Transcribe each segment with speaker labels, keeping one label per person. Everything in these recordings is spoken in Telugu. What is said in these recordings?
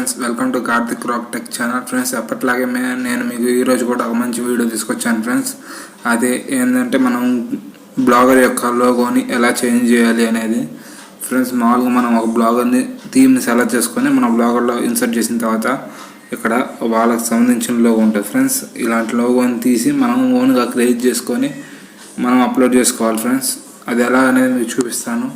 Speaker 1: Friends, welcome to Karthik rock tech channel. Friends, ఎప్పటిలాగే నేను మీకు ఈరోజు కూడా ఒక మంచి వీడియో తీసుకొచ్చాను ఫ్రెండ్స్. అది ఏంటంటే మనం బ్లాగర్ యొక్క లోగోని ఎలా చేంజ్ చేయాలి అనేది. ఫ్రెండ్స్, మామూలుగా మనం ఒక బ్లాగర్ని థీమ్ని సెలెక్ట్ చేసుకొని మన బ్లాగర్లో ఇన్సర్ట్ చేసిన తర్వాత ఇక్కడ వాళ్ళకి సంబంధించిన లోగో ఉంటుంది ఫ్రెండ్స్. ఇలాంటి లోగోని తీసి మనం ఓన్గా క్రియేట్ చేసుకొని మనం అప్లోడ్ చేసుకోవాలి ఫ్రెండ్స్. అది ఎలా అనేది మీకు చూపిస్తాను.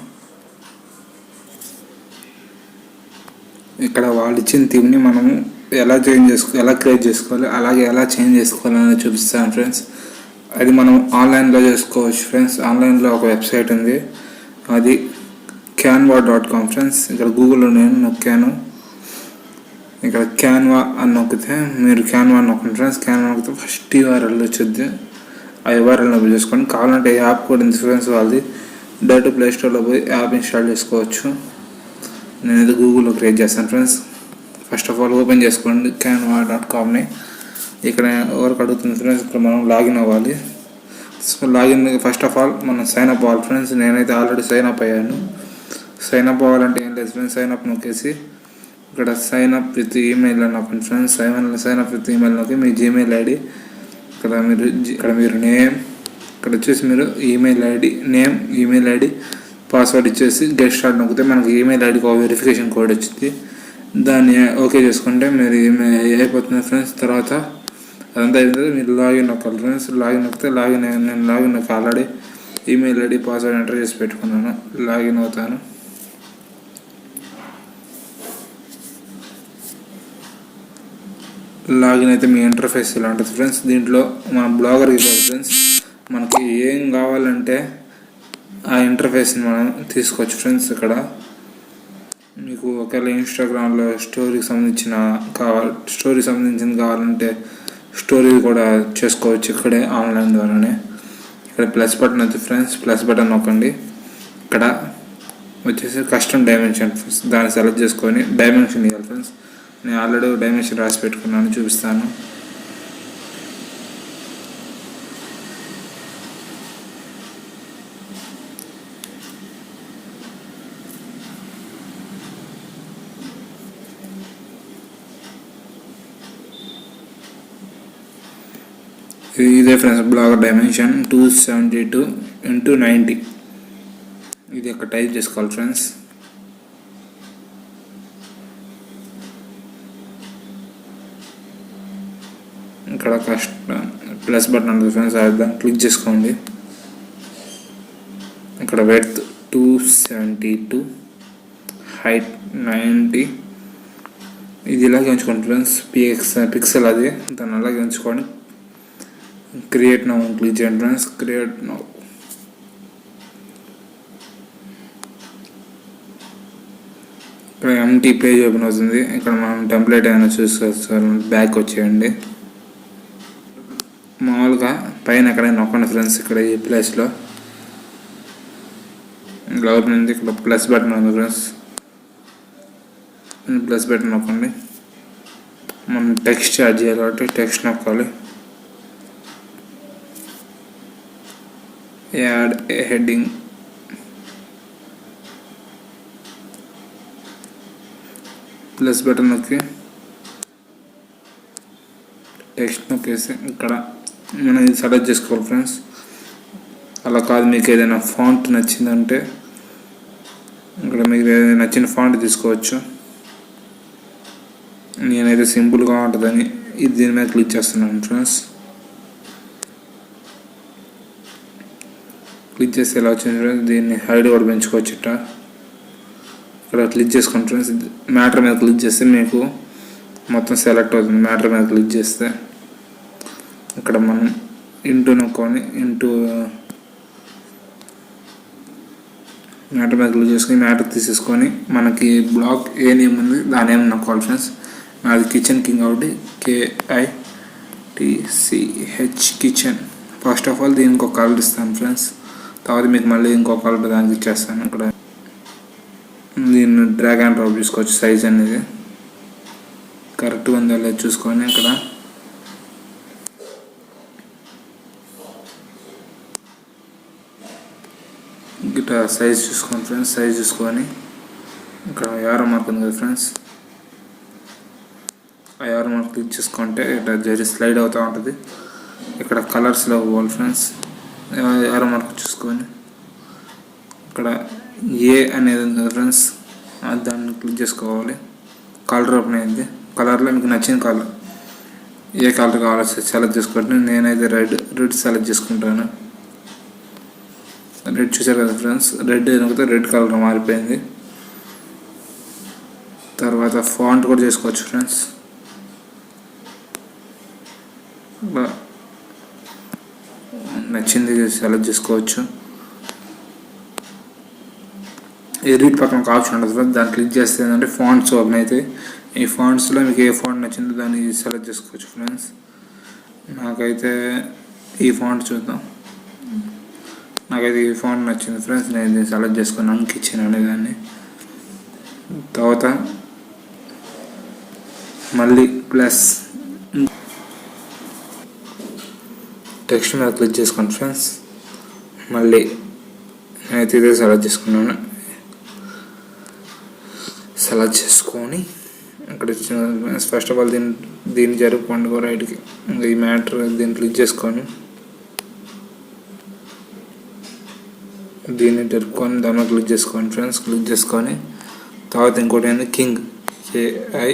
Speaker 1: ఇక్కడ వాళ్ళు ఇచ్చిన థీమ్ని మనము ఎలా క్రియేట్ చేసుకోవాలి, అలాగే ఎలా చేంజ్ చేసుకోవాలి అనేది చూపిస్తాను ఫ్రెండ్స్. అది మనం ఆన్లైన్లో చేసుకోవచ్చు ఫ్రెండ్స్. ఆన్లైన్లో ఒక వెబ్సైట్ ఉంది, అది canva.com ఫ్రెండ్స్. ఇక్కడ గూగుల్లో నేను నొక్కాను. ఇక్కడ క్యాన్వా అని నొక్కితే మీరు క్యాన్వా నొక్కండి ఫ్రెండ్స్. క్యాన్వా నొక్కితే ఫస్ట్ URL వచ్చింది. ఆ URL నొక్కి చేసుకోండి. కావాలంటే యాప్ కూడా ఉంది ఫ్రెండ్స్ వాళ్ళది. డైరెక్ట్ ప్లే స్టోర్లో పోయి యాప్ ఇన్స్టాల్ చేసుకోవచ్చు. నేనైతే గూగుల్లో క్రియేట్ చేస్తాను friends. First of all open చేసుకోండి canva.comని. ఇక్కడ ఎవరికి అడుగుతుంది ఫ్రెండ్స్, ఇక్కడ మనం లాగిన్ అవ్వాలి. So login first of all మనం సైన్ అప్ అవ్వాలి ఫ్రెండ్స్. నేనైతే ఆల్రెడీ సైన్ అప్ అయ్యాను. సైన్ అప్ అవ్వాలంటే ఏం లేదు ఫ్రెండ్స్, సైన్ అప్ నొక్కేసి ఇక్కడ సైన్ అప్ విత్ ఈమెయిల్ అని నొక్కండి friends. Sign up with email నొక్కి మీ జీమెయిల్ ఐడి ఇక్కడ మీరు నేమ్, ఇక్కడ వచ్చేసి మీరు ఈమెయిల్ ఐడి పాస్వర్డ్ ఇచ్చేసి గెట్ స్టార్ట్ నొక్కితే మనకి ఈమెయిల్ ఐడికి ఒక వెరిఫికేషన్ కోడ్ వచ్చింది. దాన్ని ఓకే చేసుకుంటే మీరు అయిపోతుంది ఫ్రెండ్స్. తర్వాత అదంతా అయిపోతుంది, మీరు లాగిన్ నొక్కాలి ఫ్రెండ్స్. లాగిన్ నొక్కితే నేను లాగిన్ నొక్కి already email ID password enter చేసి పెట్టుకున్నాను. లాగిన్ అవుతాను. లాగిన్ అయితే మీ ఇంటర్ఫేస్ ఇలా ఉంటుంది ఫ్రెండ్స్. దీంట్లో మన బ్లాగర్కి కావాలి ఫ్రెండ్స్. మనకి ఏం కావాలంటే ఆ ఇంటర్ఫేస్ని మనం తీసుకోవచ్చు ఫ్రెండ్స్. ఇక్కడ మీకు ఒకవేళ ఇన్స్టాగ్రామ్లో స్టోరీకి సంబంధించింది కావాలంటే స్టోరీ కూడా చేసుకోవచ్చు ఇక్కడే ఆన్లైన్ ద్వారానే. ఇక్కడ ప్లస్ బటన్ వచ్చి ఫ్రెండ్స్, ప్లస్ బటన్ నొక్కండి. ఇక్కడ వచ్చేసి కస్టమ్ డైమెన్షన్ దాన్ని సెలెక్ట్ చేసుకొని డైమెన్షన్ ఇవ్వాలి ఫ్రెండ్స్. నేను ఆల్రెడీ డైమెన్షన్ రాసి పెట్టుకున్నాను, చూపిస్తాను. ఇదే ఫ్రెండ్స్ బ్లాగర్ డైమెన్షన్ 272x90. ఇది అక్కడ టైప్ చేసుకోవాలి ఫ్రెండ్స్. ఇక్కడ ప్లస్ బటన్ ఉంటుంది ఫ్రెండ్స్, దాన్ని క్లిక్ చేసుకోండి. ఇక్కడ విడ్త్ 272, హైట్ 90. ఇది ఇలాగే ఉంచుకోండి ఫ్రెండ్స్. పిక్సెల్ అది, దాన్ని అలాగే ఉంచుకొని క్రియేట్ నౌ క్లిక్ చేయండి ఫ్రెండ్స్. Create now. ఇక్కడ ఎంటీ పేజ్ ఓపెన్ అవుతుంది. ఇక్కడ మనం టెంప్లెట్ ఏమైనా చూసుకోవాలి. బ్యాక్ వచ్చేయండి. మామూలుగా పైన ఎక్కడైనా నొక్కండి ఫ్రెండ్స్. ఇక్కడ ఈ ప్లేస్లో ఇలా ఓపెన్ ఉంది. ఇక్కడ ప్లస్ బటన్ ఉంది ఫ్రెండ్స్. ప్లస్ బటన్ నొక్కండి. మనం టెక్స్ట్ యాడ్ చేయాలి కాబట్టి టెక్స్ట్ నొక్కాలి. యాడ్ ఏ హెడ్డింగ్. ప్లస్ బటన్ నొక్కి టెక్స్ట్ నొక్కేసి ఇక్కడ మనం ఇది సెలెక్ట్ చేసుకోవాలి ఫ్రెండ్స్. అలా కాదు, మీకు ఏదైనా ఫాంట్ నచ్చిందంటే ఇక్కడ మీకు ఏదైనా నచ్చిన ఫాంట్ తీసుకోవచ్చు. నేనైతే సింపుల్గా ఉంటుందని దీని మీద క్లిక్ చేస్తున్నాను ఫ్రెండ్స్. క్లిక్ చేస్తే ఎలా వచ్చింది ఫ్రెండ్స్. దీన్ని హైడ్ కూడా పెంచుకోవచ్చు. ఇక్కడ క్లిక్ చేసుకోండి ఫ్రెండ్స్. మ్యాటర్ మీద క్లిక్ చేస్తే మీకు మొత్తం సెలెక్ట్ అవుతుంది. మ్యాటర్ మీద క్లిక్ చేస్తే ఇక్కడ మనం ఇంటూ నొక్కొని మ్యాటర్ మీద క్లిక్ చేసుకొని మ్యాటర్ తీసేసుకొని మనకి బ్లాగ్ ఏ నేమ్ ఉంది దాని నేమ్ నొక్కాలి ఫ్రెండ్స్. నాది కిచెన్ కింగ్ కాబట్టి KITCH kitchen. First of all దీనికి ఒక కలర్ ఇస్తాను ఫ్రెండ్స్. తర్వాత మీకు మళ్ళీ ఇంకో కలర్ దానికి ఇచ్చేస్తాను. ఇక్కడ దీన్ని డ్రాగ్ అండ్ డ్రాప్ చేసుకోవచ్చు. సైజ్ అనేది కరెక్ట్గా ఉందో లేదు చూసుకొని ఇక్కడ గిట్ట సైజ్ చూసుకోండి ఫ్రెండ్స్. సైజ్ చూసుకొని ఇక్కడ యారో మార్క్ ఉంది కదా ఫ్రెండ్స్, ఆ యారో మార్క్ క్లిక్ చేసుకుంటే ఇట్లా జరి స్లైడ్ అవుతూ ఉంటుంది. ఇక్కడ కలర్స్లో పోవాలి ఫ్రెండ్స్. యారో మార్క్ చూసుకొని ఇక్కడ ఏ అనేది ఉంది కదా ఫ్రెండ్స్, దాన్ని క్లిక్ చేసుకోవాలి. కలర్ ఓపెన్ అయింది. కలర్లో మీకు నచ్చిన కలర్ ఏ కలర్ కావాలో సెలెక్ట్ చేసుకోండి. నేనైతే రెడ్ సెలెక్ట్ చేసుకుంటాను. రెడ్ చూసారు కదా ఫ్రెండ్స్, రెడ్ అయినకపోతే రెడ్ కలర్ మారిపోయింది. తర్వాత ఫాంట్ కూడా చేసుకోవచ్చు ఫ్రెండ్స్. నచ్చింది సెలెక్ట్ చేసుకోవచ్చు. ఎడిట్ పక్కన ఒక ఆప్షన్ ఉంటుంది ఫ్రెండ్స్, దాన్ని క్లిక్ చేస్తే ఏంటంటే ఫాంట్స్ ఓపెన్ అవుతాయి. ఈ ఫాంట్స్లో మీకు ఏ ఫాంట్ నచ్చిందో దాన్ని సెలెక్ట్ చేసుకోవచ్చు ఫ్రెండ్స్. నాకైతే ఈ ఫాంట్ చూద్దాం. నాకైతే ఈ ఫాంట్ నచ్చింది ఫ్రెండ్స్, నేను దీన్ని సెలెక్ట్ చేసుకున్నాను కిచెన్ అనేదాన్ని. తర్వాత మళ్ళీ ప్లస్ టెక్స్ట్ మీద క్లిక్ చేసుకోండి ఫ్రెండ్స్. మళ్ళీ నేనైతే ఇదే సెలెక్ట్ చేసుకున్నాను. సెలెక్ట్ చేసుకొని ఇక్కడ ఫస్ట్ ఆఫ్ ఆల్ దీన్ని జరుపుకోండి రైట్కి. ఈ మ్యాటర్ దీన్ని క్లిక్ చేసుకొని దీన్ని జరుపుకొని దాన్ని క్లిక్ చేసుకోండి ఫ్రెండ్స్. క్లిక్ చేసుకొని తర్వాత ఇంకోటి ఏంటి కింగ్, KI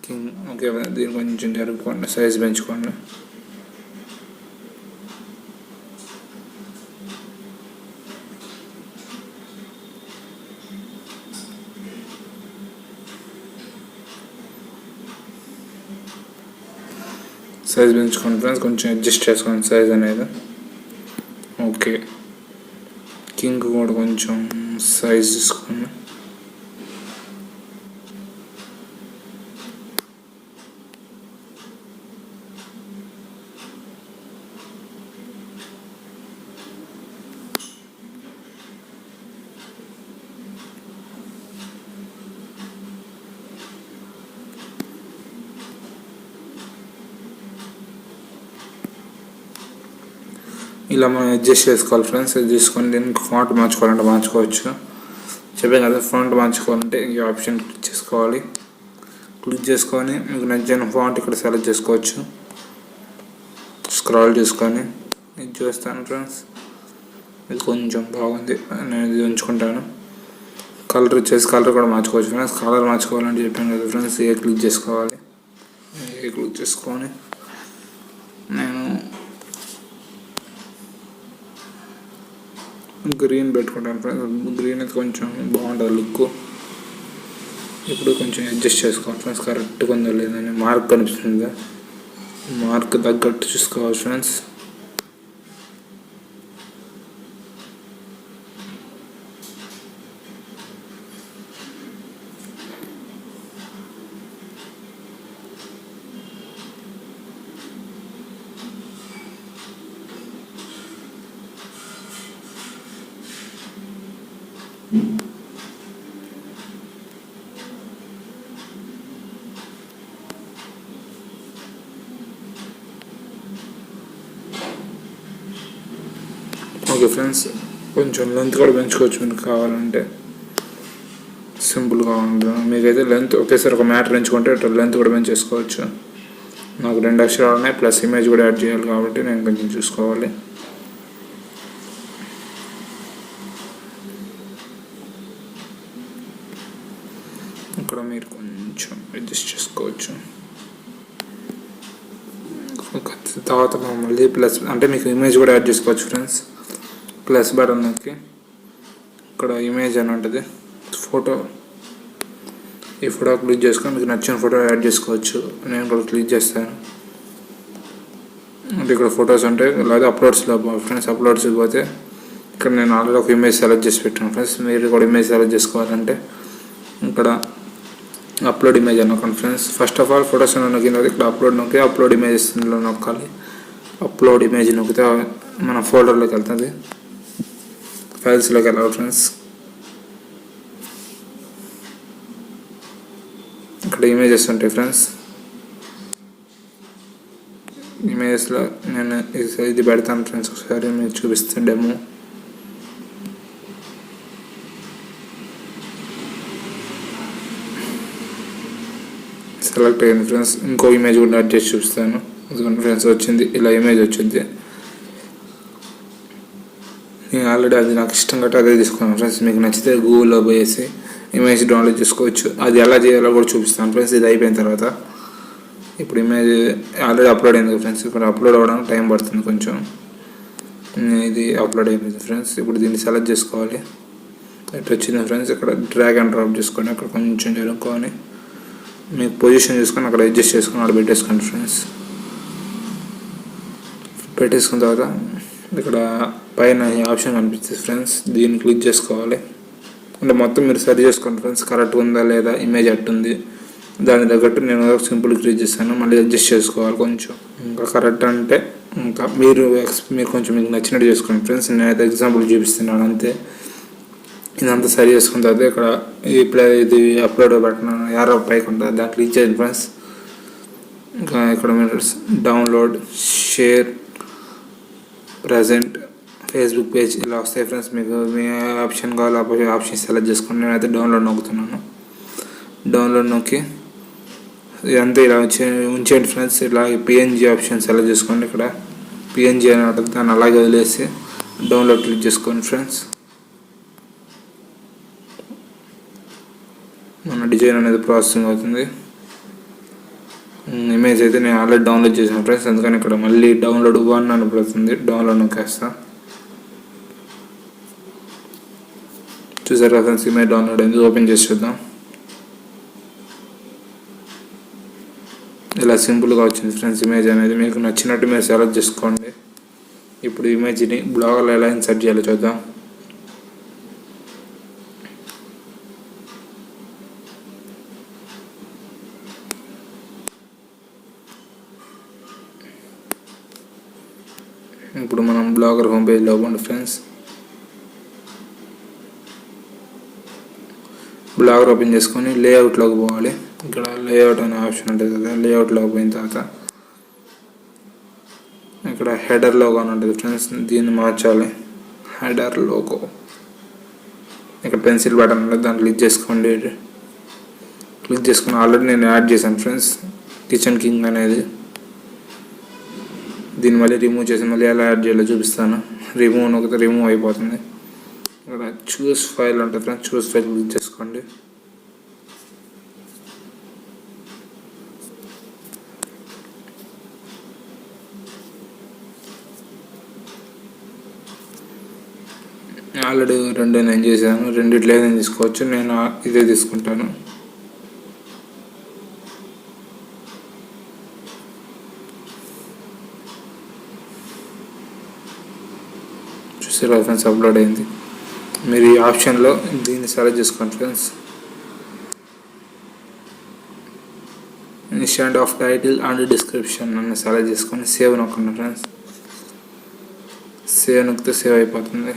Speaker 1: కింగ్. ఓకే, దీన్ని కొంచెం జరుపుకోండి, సైజ్ పెంచుకోండి. సైజ్ పెంచుకోండి ఫ్రెండ్స్, కొంచెం అడ్జస్ట్ చేసుకోండి సైజ్ అనేది. ఓకే, కింగ్ కూడా కొంచెం సైజ్ తీసుకోండి. ఇలా మనం అడ్జస్ట్ చేసుకోవాలి ఫ్రెండ్స్. అది చేసుకొని దీనికి ఫాంట్ మార్చుకోవాలంటే మార్చుకోవచ్చు. చెప్పాను కదా, ఫాంట్ మార్చుకోవాలంటే ఈ ఆప్షన్ క్లిక్ చేసుకోవాలి. క్లిక్ చేసుకొని మీకు నచ్చిన ఫాంట్ ఇక్కడ సెలెక్ట్ చేసుకోవచ్చు. స్క్రాల్ చేసుకొని ఇది చూస్తాను ఫ్రెండ్స్, ఇది కొంచెం బాగుంది, నేను ఇది ఉంచుకుంటాను. కలర్ వచ్చేసి కలర్ కూడా మార్చుకోవచ్చు ఫ్రెండ్స్. కలర్ మార్చుకోవాలంటే చెప్పాను కదా ఫ్రెండ్స్, ఏ క్లిక్ చేసుకోవాలి. ఏ క్లిక్ చేసుకొని నేను గ్రీన్ పెట్టుకుంటాను ఫ్రెండ్స్. గ్రీన్ అయితే కొంచెం బాగుంటుంది లుక్. ఇప్పుడు కొంచెం అడ్జస్ట్ చేసుకోవాలి ఫ్రెండ్స్, కరెక్ట్గా ఉందో లేదని. మార్క్ కనిపిస్తుంది, మార్క్ తగ్గట్టు చూసుకోవాలి ఫ్రెండ్స్. ఓకే ఫ్రెండ్స్, కొంచెం లెంత్ కూడా పెంచుకోవచ్చు మీకు కావాలంటే, సింపుల్గా ఉంటుంది. మీకైతే లెంత్ ఒకేసారి ఒక మ్యాటర్ పెంచుకుంటే లెంత్ కూడా పెంచేసుకోవచ్చు. నాకు 2 అక్షరాలు ఉన్నాయి, ప్లస్ ఇమేజ్ కూడా యాడ్ చేయాలి కాబట్టి నేను కొంచెం చూసుకోవాలి. ఇక్కడ మీరు కొంచెం అడ్జస్ట్ చేసుకోవచ్చు. తర్వాత మళ్ళీ ప్లస్ అంటే మీకు ఇమేజ్ కూడా యాడ్ చేసుకోవచ్చు ఫ్రెండ్స్. ప్లస్ బటన్ నొక్కి ఇక్కడ ఇమేజ్ అని ఉంటుంది, ఫోటో. ఈ ఫోటో క్లిక్ చేసుకొని మీకు నచ్చిన ఫోటో యాడ్ చేసుకోవచ్చు. నేను కూడా క్లిక్ చేస్తాను. అంటే ఇక్కడ ఫొటోస్ ఉంటాయి, లేదా అప్లోడ్స్లో ఫ్రెండ్స్. అప్లోడ్స్కి పోతే ఇక్కడ నేను ఆల్రెడీ ఒక ఇమేజ్ సెలెక్ట్ చేసి పెట్టాను ఫ్రెండ్స్. మీరు కూడా ఇమేజ్ సెలెక్ట్ చేసుకోవాలంటే ఇక్కడ అప్లోడ్ ఇమేజ్ అనుకోండి friends. First of all photos నొక్కిన తర్వాత ఇక్కడ అప్లోడ్ నొక్కి అప్లోడ్ ఇమేజెస్లో నొక్కాలి. అప్లోడ్ ఇమేజ్ నొక్కితే మన ఫోల్డర్లోకి వెళ్తుంది, ఫైల్స్లోకి వెళ్ళాలి ఫ్రెండ్స్. ఇక్కడ ఇమేజెస్ ఉంటాయి ఫ్రెండ్స్. ఇమేజెస్లో నేను ఇది పెడతాను ఫ్రెండ్స్, ఒకసారి మీకు చూపిస్తే డెమో. సెలెక్ట్ అయింది ఫ్రెండ్స్. ఇంకో ఇమేజ్ కూడా యాడ్ చేసి చూపిస్తాను. ఇదిగోండి ఫ్రెండ్స్, వచ్చింది ఇలా ఇమేజ్ వచ్చింది. నేను ఆల్రెడీ అది నాకు ఇష్టం కాబట్టి అదే తీసుకున్నాను ఫ్రెండ్స్. మీకు నచ్చితే గూగుల్లో పోయేసి ఇమేజ్ డౌన్లోడ్ చేసుకోవచ్చు. అది ఎలా చేయాలో కూడా చూపిస్తాను ఫ్రెండ్స్ ఇది అయిపోయిన తర్వాత. ఇప్పుడు ఇమేజ్ ఆల్రెడీ అప్లోడ్ అయింది ఫ్రెండ్స్. ఇప్పుడు అప్లోడ్ అవ్వడానికి టైం పడుతుంది కొంచెం. ఇది అప్లోడ్ అయిపోయింది ఫ్రెండ్స్. ఇప్పుడు దీన్ని సెలెక్ట్ చేసుకోవాలి. ఇట్లా వచ్చింది ఫ్రెండ్స్. ఇక్కడ డ్రాగ్ అండ్ డ్రాప్ చేసుకొని అక్కడ కొంచెం జరుపుకొని మీకు పొజిషన్ చూసుకొని అక్కడ అడ్జస్ట్ చేసుకొని అక్కడ పెట్టేసుకోండి ఫ్రెండ్స్. పెట్టేసుకున్న తర్వాత ఇక్కడ పైన ఈ ఆప్షన్ కనిపిస్తుంది ఫ్రెండ్స్. దీన్ని క్లిక్ చేసుకోవాలి. అంటే మొత్తం మీరు సరి చేసుకోండి ఫ్రెండ్స్, కరెక్ట్ ఉందా లేదా, ఇమేజ్ అట్టుంది. దాని తగ్గట్టు నేను సింపుల్ క్లిక్ చేస్తాను. మళ్ళీ అడ్జస్ట్ చేసుకోవాలి కొంచెం. ఇంకా కరెక్ట్ అంటే ఇంకా మీరు కొంచెం మీకు నచ్చినట్టు చేసుకోండి ఫ్రెండ్స్. నేనైతే ఎగ్జాంపుల్ చూపిస్తున్నాను అంతే. ఇదంతా సరి చేసుకున్న తర్వాత ఇక్కడ ఇప్పుడు ఇది అప్లోడ్ బటన్ యారో పైకి ఉంటుంది, దాన్ని క్లిక్ చేయండి ఫ్రెండ్స్. ఇంకా ఇక్కడ మీరు download, share, present, Facebook page ఇలా వస్తాయి ఫ్రెండ్స్. మీకు మీ ఆప్షన్ కావాలి ఆప్షన్ సెలెక్ట్ చేసుకోండి. నేనైతే డౌన్లోడ్ నొక్కుతున్నాను. డౌన్లోడ్ నొక్కి ఇదంతా ఇలా ఉంచేయండి ఫ్రెండ్స్. ఇలా పిఎన్జీ ఆప్షన్ సెలెక్ట్ చేసుకోండి. ఇక్కడ పిఎన్జీ అని ఉంటుంది, దాన్ని అలాగే వదిలేసి డౌన్లోడ్ క్లిక్ చేసుకోండి ఫ్రెండ్స్. మన డిజైన్ అనేది ప్రాసెసింగ్ అవుతుంది. ఇమేజ్ అయితే నేను ఆల్రెడీ డౌన్లోడ్ చేశాను ఫ్రెండ్స్, అందుకని ఇక్కడ మళ్ళీ డౌన్లోడ్ 1 అని పడుతుంది. డౌన్లోడ్ నొక్కేస్తా. చూసారా ఫ్రెండ్స్, ఇమేజ్ డౌన్లోడ్ అయింది. ఓపెన్ చేసి చూద్దాం. ఇలా సింపుల్గా వచ్చింది ఫ్రెండ్స్ ఇమేజ్ అనేది. మీకు నచ్చినట్టు మీరు సెలెక్ట్ చేసుకోండి. ఇప్పుడు ఇమేజ్ని బ్లాగర్లో ఎలా ఇన్సర్ట్ చేయాలో చూద్దాం. ఇప్పుడు మనం బ్లాగర్ హోమ్ పేజ్లో పోండి ఫ్రెండ్స్. బ్లాగర్ ఓపెన్ చేసుకొని లేఅవుట్లోకి పోవాలి. ఇక్కడ లేఅవుట్ అనే ఆప్షన్ ఉంటుంది కదా, లేఅవుట్లోకి పోయిన తర్వాత ఇక్కడ హెడర్ లోగో అని ఉంటుంది ఫ్రెండ్స్. దీన్ని మార్చాలి. హెడర్ లోగో ఇక్కడ పెన్సిల్ బటన్ ఉంటుంది, దాన్ని క్లిక్ చేసుకోండి. క్లిక్ చేసుకుని ఆల్రెడీ నేను యాడ్ చేశాను ఫ్రెండ్స్ కిచెన్ కింగ్ అనేది. దీన్ని మళ్ళీ రిమూవ్ చేసి మళ్ళీ ఎలా యాడ్ చేయాలో చూపిస్తాను. రిమూవ్ నొక్కితే రిమూవ్ అయిపోతుంది. ఇక్కడ చూస్ ఫైల్ ఉంటుంది ఫ్రెండ్స్. చూస్ ఫైల్ క్లిక్ చేసుకోండి. ఆల్రెడీ 2 నేను చేశాను. రెండిట్లో ఏదైనా తీసుకోవచ్చు. నేను ఇదే తీసుకుంటాను. చూసారా ఫ్రెండ్స్, అప్లోడ్ అయింది. మీరు ఈ ఆప్షన్లో దీన్ని సెలెక్ట్ చేసుకోండి friends. Instant of title and description నన్ను సెలెక్ట్ చేసుకొని సేవ్ నొక్కండి ఫ్రెండ్స్. సేవ్ నొక్కితే సేవ్ అయిపోతుంది.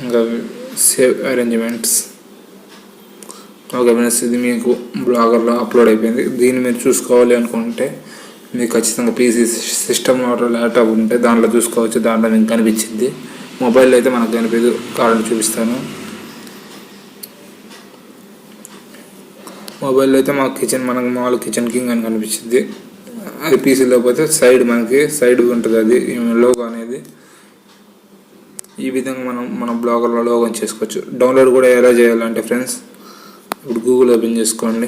Speaker 1: ఇంకా సేవ్ అరేంజ్మెంట్స్. ఓకే ఫ్రెండ్స్, ఇది మీకు బ్లాగర్లో అప్లోడ్ అయిపోయింది. దీన్ని మీరు చూసుకోవాలి అనుకుంటే మీకు ఖచ్చితంగా పీసీ సిస్టమ్ ల్యాప్టాప్ ఉంటే దాంట్లో చూసుకోవచ్చు. దాంట్లో మీకు కనిపించింది. మొబైల్లో అయితే మనకు కనిపించదు. కావాలని చూపిస్తాను. మొబైల్లో అయితే మనకు మామూలు కిచెన్ కింగ్ అని కనిపించింది. అది పీసీలో పోతే మనకి సైడ్ ఉంటుంది అది లోగో అనేది. ఈ విధంగా మన బ్లాగర్లో లోగో చేసుకోవచ్చు. డౌన్లోడ్ కూడా ఎలా చేయాలంటే ఫ్రెండ్స్, ఇప్పుడు గూగుల్ ఓపెన్ చేసుకోండి.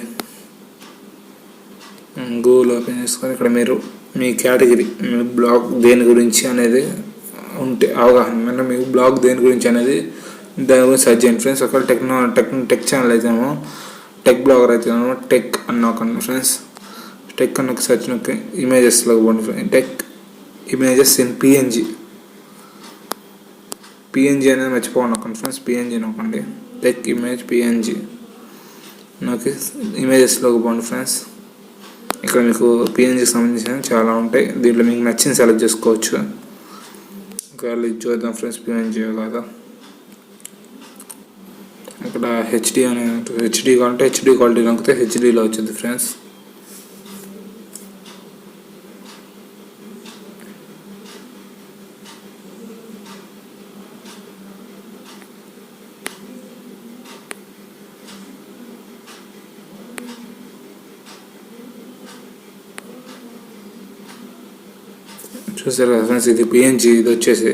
Speaker 1: గూగుల్ ఓపెన్ చేసుకొని ఇక్కడ మీరు మీ కేటగిరీ, మీ బ్లాగ్ దేని గురించి అనేది ఉంటే అవగాహన, మీ బ్లాగ్ దేని గురించి అనేది దాని గురించి సెర్చ్ చేయండి ఫ్రెండ్స్. ఒకవేళ టెక్ ఛానల్ అయితేనేమో, టెక్ బ్లాగర్ అయితేనేమో టెక్ అన్నొకండి ఫ్రెండ్స్. టెక్ అన్న సెర్చ్ నొక్కి ఇమేజెస్లోకి పోండి friends. Tech images in PNG అనేది మర్చిపోకండి ఫ్రెండ్స్. పిఎన్జీ నొక్కండి. టెక్ ఇమేజ్ పిఎన్జీ నాకు ఇమేజెస్లోకి పోండి ఫ్రెండ్స్. ఇక్కడ మీకు పిఎన్జీకి సంబంధించిన చాలా ఉంటాయి. దీంట్లో మీకు నచ్చింది సెలెక్ట్ చేసుకోవచ్చు. ఒకవేళ ఇది చూద్దాం ఫ్రెండ్స్, పిఎన్జీ కాదా. ఇక్కడ హెచ్డి అనేది హెచ్డి కావాలంటే హెచ్డి క్వాలిటీ నొక్కితే హెచ్డీలో వచ్చింది ఫ్రెండ్స్. చూసారు కదా ఫ్రెండ్స్, ఇది పిఎన్జీ. ఇది వచ్చేసి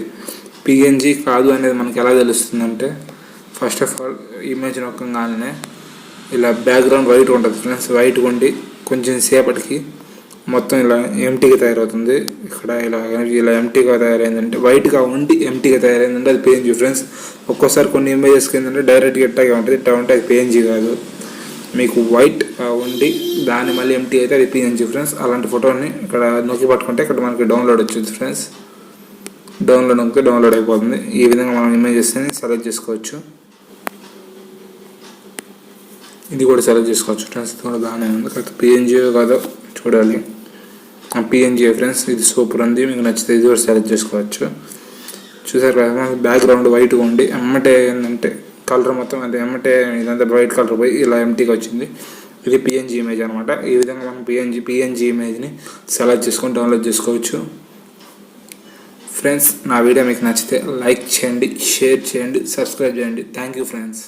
Speaker 1: పిఎన్జీ కాదు అనేది మనకి ఎలా తెలుస్తుందంటే, ఫస్ట్ ఆఫ్ ఆల్ ఇమేజ్ నొక్కగానే ఇలా బ్యాక్గ్రౌండ్ వైట్ ఉంటుంది ఫ్రెండ్స్. వైట్ ఉండి కొంచెం సేపటికి మొత్తం ఇలా ఎంటీగా తయారవుతుంది. ఇక్కడ ఇలా ఎంటీగా తయారైందంటే, వైట్గా ఉండి ఎంటీగా తయారైందంటే అది పిఎన్జీ ఫ్రెండ్స్. ఒక్కోసారి కొన్ని ఇమేజెస్కి ఏంటంటే డైరెక్ట్గా ఇట్టాగే ఉంటుంది, ఇట్టా ఉంటే అది పిఎన్జీ కాదు. మీకు వైట్ ఉండి దాన్ని మళ్ళీ ఎంటీ అయితే అది పిఎన్జీ ఫ్రెండ్స్. అలాంటి ఫోటోని ఇక్కడ నొక్కి పట్టుకుంటే ఇక్కడ మనకి డౌన్లోడ్ వచ్చింది ఫ్రెండ్స్. డౌన్లోడ్ నొక్కితే డౌన్లోడ్ అయిపోతుంది. ఈ విధంగా మనం ఇమేజెస్ని సెలెక్ట్ చేసుకోవచ్చు. ఇది కూడా సెలెక్ట్ చేసుకోవచ్చు ఫ్రెండ్స్. ఇది కూడా బాగానే ఉంది. కాకపోతే పిఎన్జీ కాదో చూడాలి. పిఎన్జీ ఫ్రెండ్స్, ఇది సూపర్ ఉంది. మీకు నచ్చితే ఇది కూడా సెలెక్ట్ చేసుకోవచ్చు. చూసారు కదా, మనకి బ్యాక్గ్రౌండ్ వైట్గా ఉండి ఎమ్మటే ఏంటంటే కలర్ మొత్తం అది ఎమ్మటే ఇదంతా వైట్ కలర్ పోయి ఇలా ఎంటీగా వచ్చింది. ఇది పిఎన్జీ ఇమేజ్ అనమాట. ఈ విధంగా మనం పిఎన్జీ ఇమేజ్ని సెలెక్ట్ చేసుకొని డౌన్లోడ్ చేసుకోవచ్చు ఫ్రెండ్స్. నా వీడియో మీకు నచ్చితే లైక్ చేయండి, షేర్ చేయండి, సబ్స్క్రైబ్ చేయండి. Thank you friends.